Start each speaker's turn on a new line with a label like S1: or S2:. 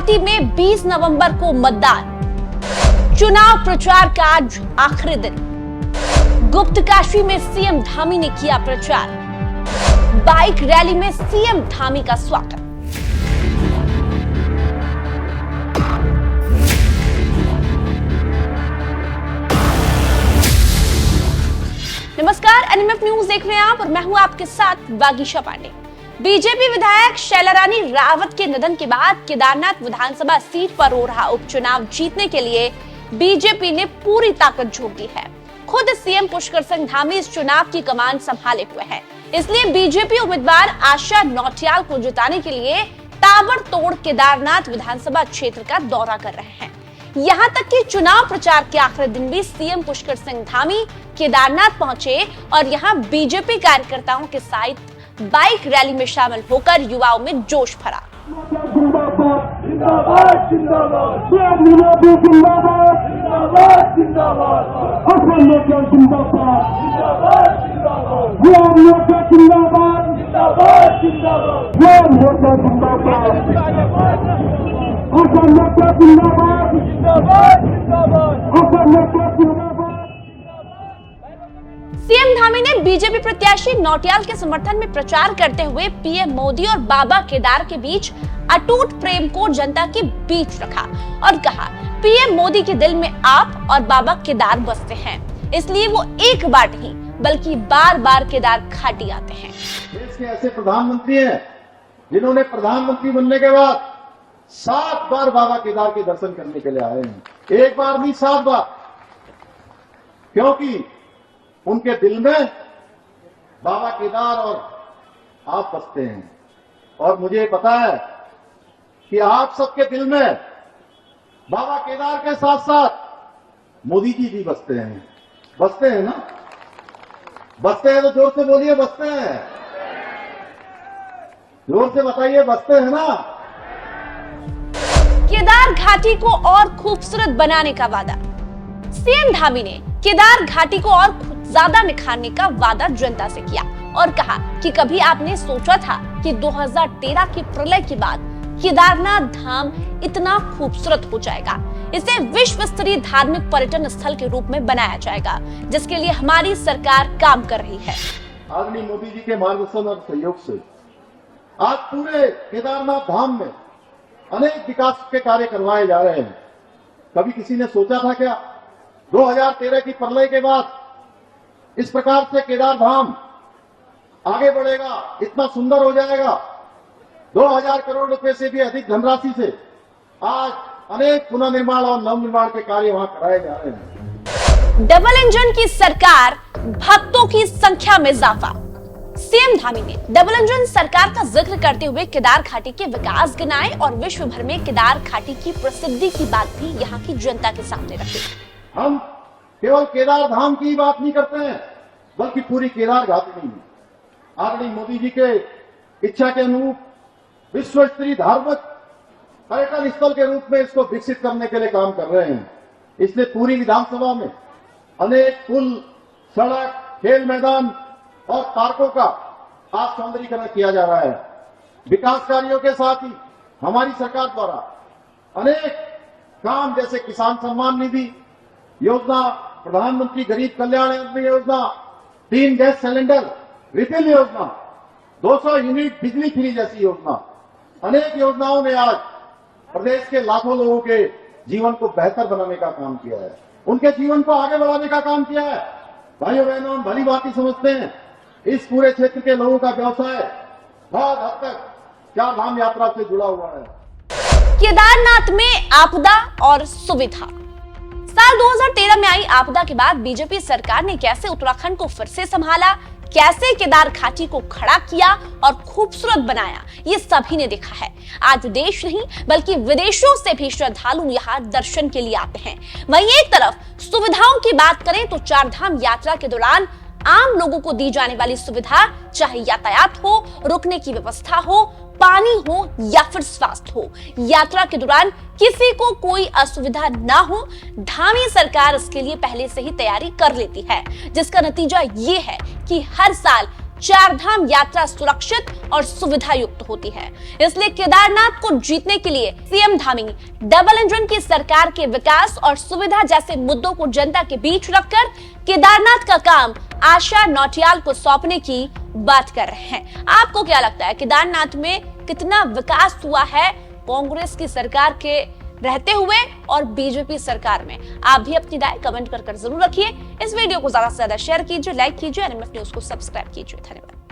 S1: घाटी में 20 नवंबर को मतदान। चुनाव प्रचार का आज आखिरी दिन। गुप्तकाशी में सीएम धामी ने किया प्रचार। बाइक रैली में सीएम धामी का स्वागत। नमस्कार, एनएमएफ न्यूज देख रहे हैं आप और मैं हूं आपके साथ वागीशा पांडे। बीजेपी विधायक शैलारानी रावत के निधन के बाद केदारनाथ विधानसभा सीट पर हो रहा उपचुनाव जीतने के लिए बीजेपी ने पूरी ताकत झोंक दी है। खुद सीएम पुष्कर सिंह धामी इस चुनाव की कमान संभाले हुए हैं, इसलिए बीजेपी उम्मीदवार आशा नौटियाल को जिताने के लिए ताबड़तोड़ केदारनाथ विधानसभा क्षेत्र का दौरा कर रहे हैं। यहाँ तक कि चुनाव प्रचार के आखिरी दिन भी सीएम पुष्कर सिंह धामी केदारनाथ पहुंचे और यहाँ बीजेपी कार्यकर्ताओं के साथ बाइक रैली में शामिल होकर युवाओं में जोश भरा। सीएम धामी ने बीजेपी प्रत्याशी नौटियाल के समर्थन में प्रचार करते हुए पीएम मोदी और बाबा केदार के बीच अटूट प्रेम को जनता के बीच रखा और कहा, पीएम मोदी के दिल में आप और बाबा केदार बसते हैं, इसलिए वो एक बार नहीं बल्कि बार बार केदार घाटी आते हैं।
S2: देश के ऐसे प्रधानमंत्री हैं जिन्होंने प्रधानमंत्री बनने के बाद 7 बार बाबा केदार के दर्शन करने के लिए आए हैं। एक बार नहीं 7 बार, क्योंकि उनके दिल में बाबा केदार और आप बसते हैं। और मुझे पता है कि आप सबके दिल में बाबा केदार के साथ साथ मोदी जी भी बसते हैं। बसते हैं ना? बसते हैं तो जोर से बोलिए, बसते हैं। जोर से बताइए, बसते हैं ना?
S1: केदार घाटी को और खूबसूरत बनाने का वादा। सीएम धामी ने केदार घाटी को और ज्यादा निखारने का वादा जनता से किया और कहा कि कभी आपने सोचा था कि 2013 के प्रलय के बाद केदारनाथ धाम इतना खूबसूरत हो जाएगा। इसे विश्व स्तरीय धार्मिक पर्यटन स्थल के रूप में बनाया जाएगा, जिसके लिए हमारी सरकार काम कर रही है।
S2: आदरणीय मोदी जी के मार्गदर्शन और सहयोग से आज पूरे केदारनाथ धाम में अनेक विकास के कार्य करवाए जा रहे हैं। कभी किसी ने सोचा था क्या 2013 की प्रलय के बाद इस प्रकार से केदार धाम आगे बढ़ेगा, इतना सुंदर हो जाएगा? 2000 करोड़ रुपए से भी अधिक धनराशि से आज अनेक पुनर्निर्माण और नवनिर्माण के कार्य वहां कराए जा रहे हैं।
S1: डबल इंजन की सरकार, भक्तों की संख्या में इजाफा। सीएम धामी ने डबल इंजन सरकार का जिक्र करते हुए केदार घाटी के विकास गिनाए और विश्व भर में केदार घाटी की प्रसिद्धि की बात भी यहाँ की जनता के सामने रखी।
S2: हम केवल केदार धाम की बात नहीं करते हैं, बल्कि पूरी केदार घाटी में आदरणीय मोदी जी के इच्छा के अनुरूप विश्व स्तरीय धार्मिक पर्यटन स्थल के रूप में इसको विकसित करने के लिए काम कर रहे हैं। इसलिए पूरी विधानसभा में अनेक पुल, सड़क, खेल मैदान और पार्कों का आज सौंदर्यीकरण किया जा रहा है। विकास कार्यों के साथ ही हमारी सरकार द्वारा अनेक काम जैसे किसान सम्मान निधि योजना, प्रधानमंत्री गरीब कल्याण अन्न योजना, 3 गैस सिलेंडर रिफिल योजना, 200 यूनिट बिजली फ्री जैसी योजना, अनेक योजनाओं ने आज प्रदेश के लाखों लोगों के जीवन को बेहतर बनाने का काम किया है, उनके जीवन को आगे बढ़ाने का काम किया है। भाइयों बहनों, हम भली बात समझते हैं इस पूरे क्षेत्र के लोगों का व्यवसाय बहुत हद तक चार धाम यात्रा से जुड़ा हुआ है।
S1: केदारनाथ में आपदा और सुविधा। साल 2013 में आई आपदा के बाद बीजेपी सरकार ने कैसे उत्तराखंड को फिर से संभाला, कैसे केदार घाटी को खड़ा किया और खूबसूरत बनाया, ये सभी ने देखा है। आज देश नहीं बल्कि विदेशों से भी श्रद्धालु यहाँ दर्शन के लिए आते हैं। वहीं एक तरफ सुविधाओं की बात करें तो चारधाम यात्रा के दौरान आम लोगों को दी जाने वाली सुविधा, चाहे यातायात हो, रुकने की व्यवस्था हो, पानी हो या फिर स्वास्थ्य हो, यात्रा के दौरान किसी को कोई असुविधा ना हो, धामी सरकार इसके लिए पहले से ही तैयारी कर लेती है, जिसका नतीजा ये है कि हर साल चारधाम यात्रा सुरक्षित और सुविधा युक्त होती है। इसलिए केदारनाथ को जीतने के लिए सीएम धामी डबल इंजन की सरकार के विकास और सुविधा जैसे मुद्दों को जनता के बीच रखकर केदारनाथ का काम आशा नौटियाल को सौंपने की बात कर रहे हैं। आपको क्या लगता है, केदारनाथ में कितना विकास हुआ है कांग्रेस की सरकार के रहते हुए और बीजेपी सरकार में? आप भी अपनी राय कमेंट कर जरूर रखिए। इस वीडियो को ज्यादा से ज्यादा शेयर कीजिए, लाइक कीजिए, एनएमएफ न्यूज को सब्सक्राइब कीजिए। धन्यवाद।